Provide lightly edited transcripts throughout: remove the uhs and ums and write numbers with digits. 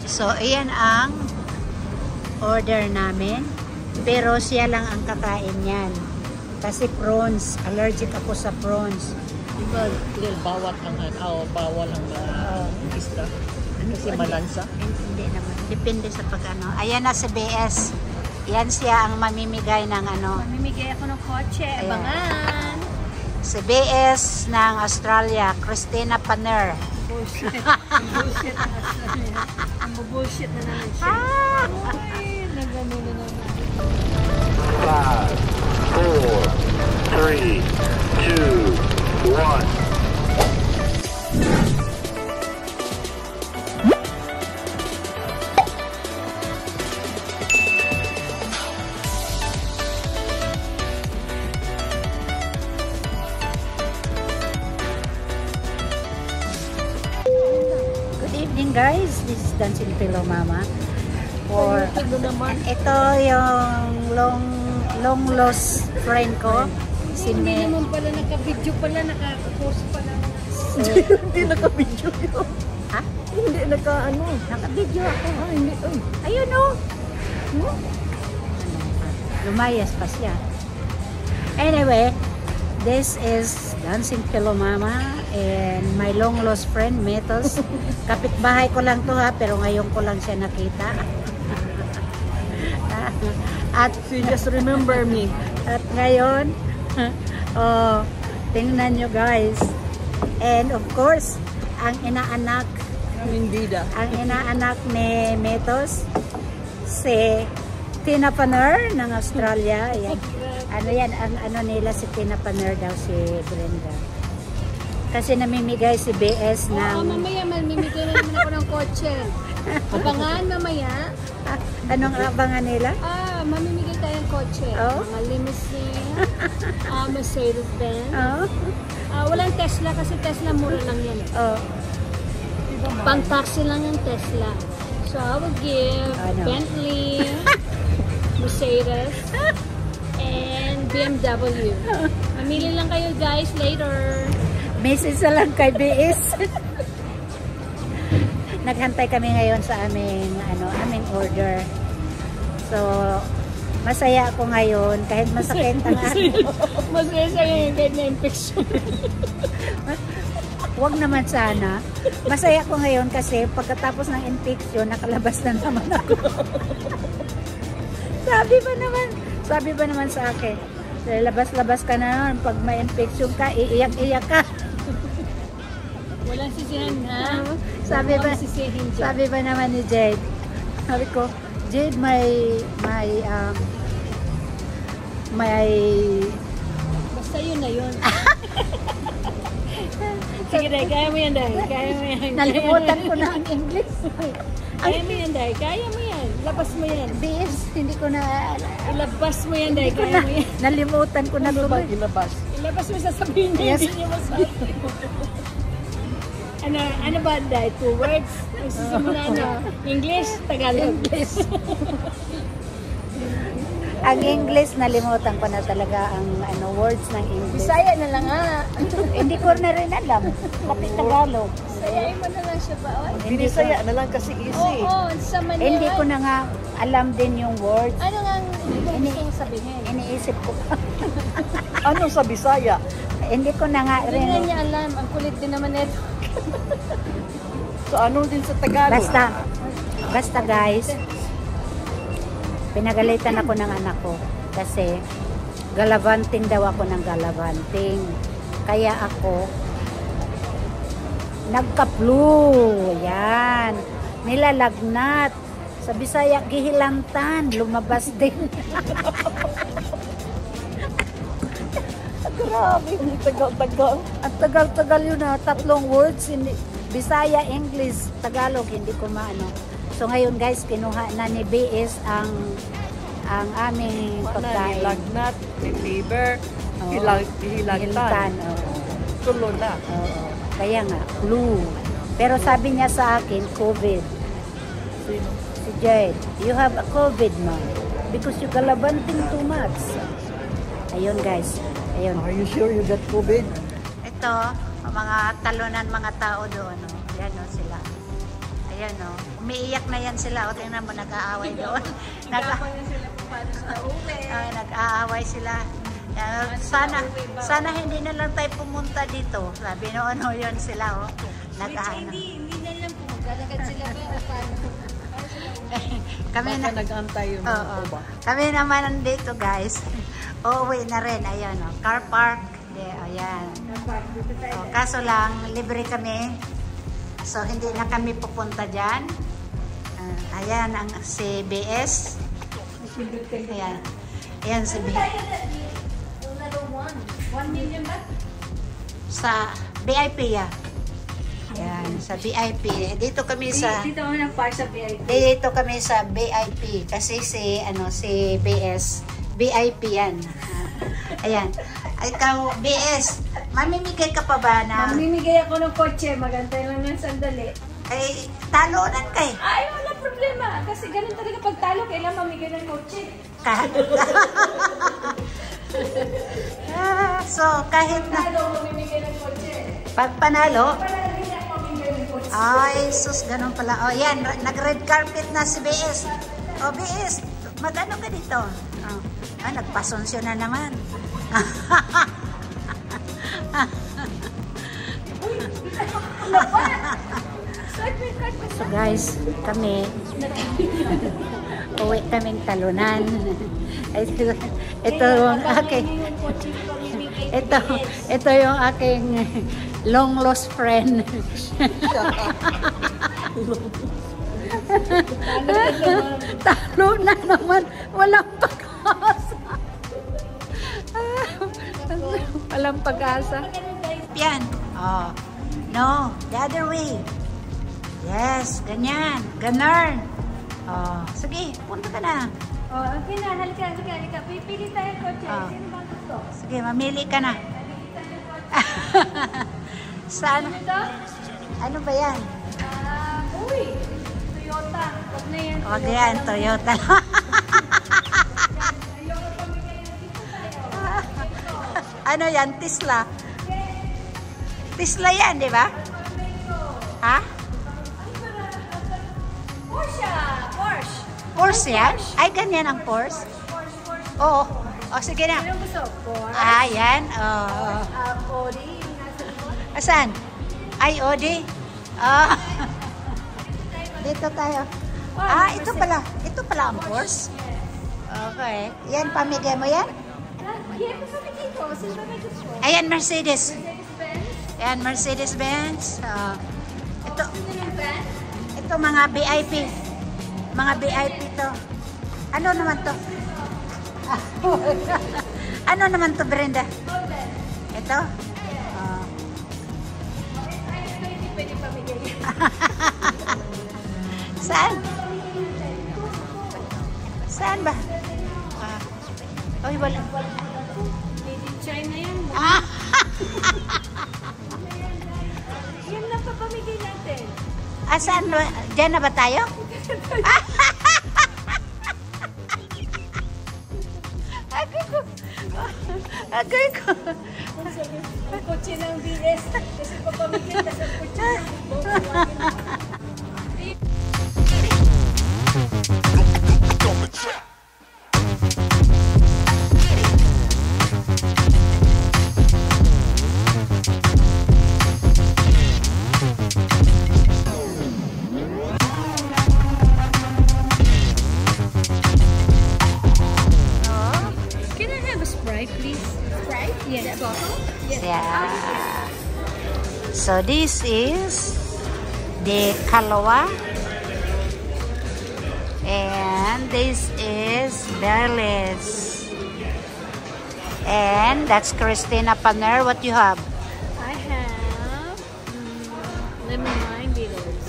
So, ayan ang order namin. Pero siya lang ang kakain yan. Kasi prawns. Allergic ako sa prawns. Diba, bawat ang bawal ang isda. Kasi malansa. Hindi naman. Depende sa pag-ano. Ayan na si BS. Yan siya ang mamimigay ng ano. Mamimigay ako ng kotse. Abangan! Si BS ng Australia, Christina Paner. Bullshit. Bullshit ang Australia. Ang bullshit na naman siya. Ay, nagano na naman. 5, 4, 3, 2, 1. Guys, this is Dancing Pillow Mama. For ito yung long lost friend ko. Hindi naman pala naka-video pala, naka-post pala. Hindi naka-video yun. Ha? Hindi Naka-video ako. Hindi. Ayun o. Lumayas pa siya. Anyway, this is Dancing Pillow Mama and my long lost friend, Metos. Kapitbahay ko lang to ha, pero ngayon ko lang siya nakita. At She just remember me. At ngayon, tingnan nyo guys. And of course, ang inaanak ni Metos, si Tina Paner ng Australia. Ayan. Ano yan, ang ano nila si Tina Paner daw, si Brenda. Kasi namimigay si BS ng... mamaya mamimigay na naman ako ng kotse. Abangan mamaya. Anong abangan nila? Mamimigay tayo ng kotse. Mga limousine, Mercedes-Benz. Walang Tesla kasi Tesla mura lang yan. Pang-taxi lang yung Tesla. So I will give Bentley, Mercedes, and BMW. Mamili lang kayo guys later. Message na lang kay BS. Naghantay kami ngayon sa aming order. So masaya ako ngayon kahit masakit ang Masaya sa'yo yung kahit na-infection. Wag naman sana. Masaya ako ngayon kasi pagkatapos ng infection nakalabas na naman ako. Sabi ba naman sa akin, labas-labas ka na naman pag may infection ka, iiyak-iyak ka. Walang sisihan ha? Sabi ba naman ni Jade, sabi ko, Jade, basta yun na yun. Sige dahil, kaya mo yan dahil. Kaya mo yan. Nalimutan ko na ang English. Kaya mo yan dahil. Kaya mo yan. Labas mo yan. BS, hindi ko na... Ilabas mo yan dahil. Kaya mo yan. Nalimutan ko na tuloy. Ilabas? Ilabas mo sasabihin niya. Yes. Hindi niya masabi. Ano ba dahil? 2 words? Nagsisimula English, Tagalog. English. Ang English, nalimutan ko na talaga ang words ng English. Bisaya na lang ha. Hindi ko na rin alam. Pati Tagalog. Bisayain mo na lang siya ba? Binisaya na lang kasi easy. Oo, sa Manila. Hindi ko na nga alam din yung words. Ano nga gusto mong sabihin? Iniisip ko. Ano sa Bisaya? Hindi ko na nga Hindi rin. na niya alam. Ang kulit din naman ito. So ano din sa Tagalog? Basta guys, pinagalitan ako ng anak ko kasi galavanting daw ako ng galavanting. Kaya ako nagka-flu. Yan. Nilalagnat. Sa Bisaya, gihilantan. Lumabas din. Grabe, tagal-tagal. Ang tagal-tagal yun na. 3 words. Bisaya, English, Tagalog. Hindi ko maano. So ngayon guys, kinuha na ni BS ang aming pagkain. Lagnat, fever, Hilangtan. Tulo na. Kaya nga, flu. Pero sabi niya sa akin, COVID. Sino? Si Jade, you have a COVID now because you galabanting too much. Ayun guys. Ayun. Are you sure you got COVID? Ito, mga talunan mga tao doon. Yan o sila. Ayan o. Umiiyak na yan sila. O, tingnan mo, nag-aaway doon. Nag-aaway sila. Sana hindi na lang tayo pumunta dito. Sabi no, ano yun sila o. Hindi na lang pumunta. Nagad sila ba? Kami na nag-antay yung ba? Kami naman nandito guys. Uuwi na rin. Ayan o. Car park. Ayan. Kaso lang, libre kami. So, hindi na kami pupunta dyan. Ayan ang CBS. Ayan. Ayan si BS. 1 million ba? Sa VIP ya. Ayan, sa VIP. Dito kami sa Dito ako ng park sa VIP. Dito kami sa VIP kasi si BS VIP yan. Ayan. Ikaw BS, mamimigay ka pa ba na Mamimigay ako ng kotse, magantay lang ng sandali. ay talonan kay? Ay, wala problema. Kasi ganun talaga pag talo, kailangan mamigay ng kotse. So kahit na Talo, mamimigay ng kotse. pag panalo, Para hindi ako mamigay ng kotse. ay sus, ganun pala. O yan, nag-red carpet na si BS. O BS, mag-ano ka dito? Nagpasonsyo na naman. So guys, kami uwi kaming talunan. Ito yung aking ito yung aking long lost friend. Talo na naman, walang pag-asa. Walang pag-asa. Yan. Oh. No, the other way. Yes, ganyan. Ganun. Oh, sige, punta ka na. Okay na, halika. Pipili tayo ng kotse. Sino bang gusto? Sige, mamili ka na. Saan? Ito? Ano ba yan? Toyota. Huwag na yan. Huwag yan, Toyota. Ano yan? Tesla. Tesla yan, di ba? Ha? Porsche yan? Ay, ganyan ang Porsche? Oo. O, sige na. Anong gusto? Porsche? Ah, yan. Oo. Audi. Asan? Ay, Audi. Ah. Dito tayo. Ah, ito pala. Ito pala ang Porsche. Okay. Yan, pamigay mo yan? Yan, sabi dito. Sino ba may gusto? Ayan, Mercedes. Ayan, Mercedes-Benz. Ito mga VIP. Mga VIP to. Ano naman to? Ano naman to, Brenda? Ito? Pwede pamigay. Saan? Saan ba? Oy, wala. Made in China yan. Yan lang papamigay natin. Saan? Diyan na ba tayo? Agay ko. Ang kotse ng BS. Kasi papamigay ka sa kotse ng Yeah. So this is the Kalawa, and this is Berlis, and that's Christina Paner. What you have? I have lemon lime beaters.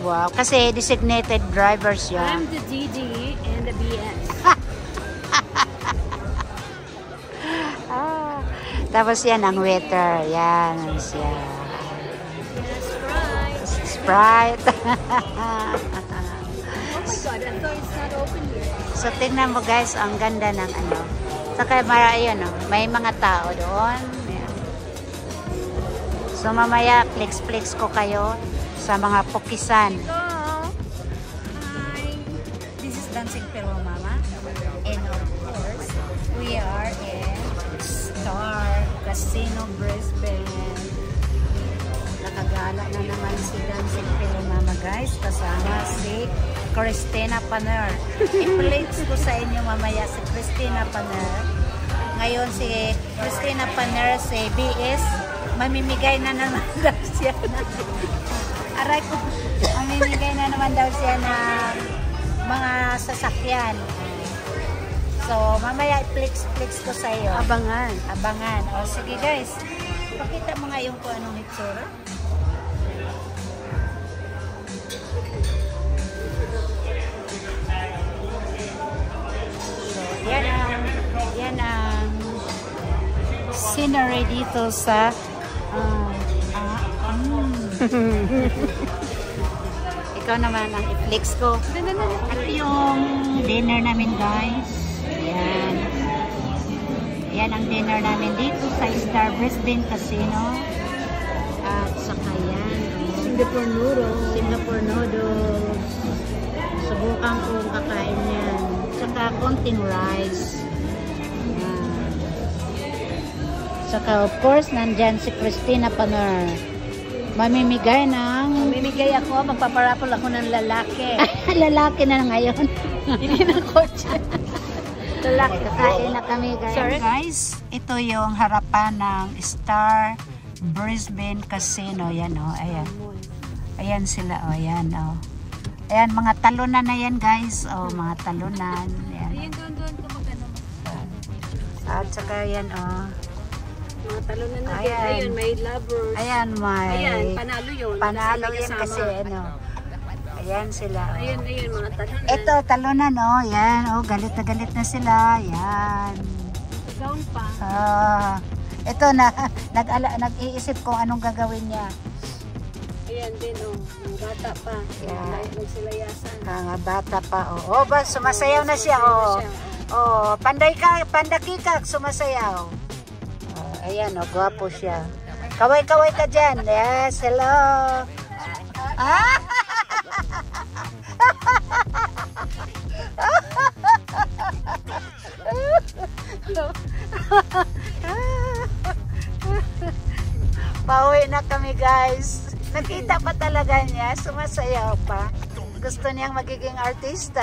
Wow, kasi designated drivers yan. I'm the DD and the BS. Tapos yan ang waiter. Yan siya. Sprite. Sprite. Oh my God, I thought it's not open yet. So tingnan mo guys, ang ganda ng ano. Saka ayun, may mga tao doon. Ayan. So mamaya flex ko kayo sa mga pukisan. Dancing Pero Mama. And of course, we are in Star Casino Brisbane. Nakagala na naman si Dancing Pero Mama guys. Kasama si Christina Paner. I-plates ko sa inyo mamaya si Christina Paner. Ngayon si Christina Paner, si BS, mamimigay na naman daw siya aray ko, mamimigay na naman daw siya ng mga sasakyan. So, mamaya i-flex ko sa iyo. Abangan. Abangan. O, sige guys. Pakita mo nga yung kung anong hitsura. So, yan ang scenery dito sa ikaw naman ang i-flex ko. At yung dinner namin guys. Ayan. Yan ang dinner namin dito sa Star Brisbane Casino. At saka yan. Singapore noodles. Singapore noodles. Subukan kong kakain yan. Saka konting rice. Ayan. Saka of course, nandyan si Christina Paner. Mamimigay ako, magpaparapol ako ng lalaki. Lalaki na ngayon. Hindi ng kotse. Lalaki. Kakain na kami guys. Sorry? Guys, ito yung harapan ng Star Brisbane Casino. Yan o, ayan. Ayan sila o, ayan o. Ayan, mga talunan na yan guys. O, mga talunan. Ayan. Doon kapag ano. At saka yan o. Mga talunan na din. Ayan. Ayun, may lovers. Ayan, may. Ayan, panalo yun. Panalo Kasi yan kasama. kasi ano. Ayan sila. O. Ayun, mga talunan. Ito, talunan o. Yan o, galit na sila. Yan. Gown pa. Ito na, nag-iisip kung anong gagawin niya. Ayan din o. Yung bata pa. Yan. Nagsilayasan. Bata pa o. O ba, sumasayaw na siya o. O, pandakikak, sumasayaw. Ayan o, gwapo siya. Kaway-kaway ka dyan. Yes, hello. Pauwi na kami guys. Nakita pa talaga niya, sumasayaw pa. Gusto niyang magiging artista.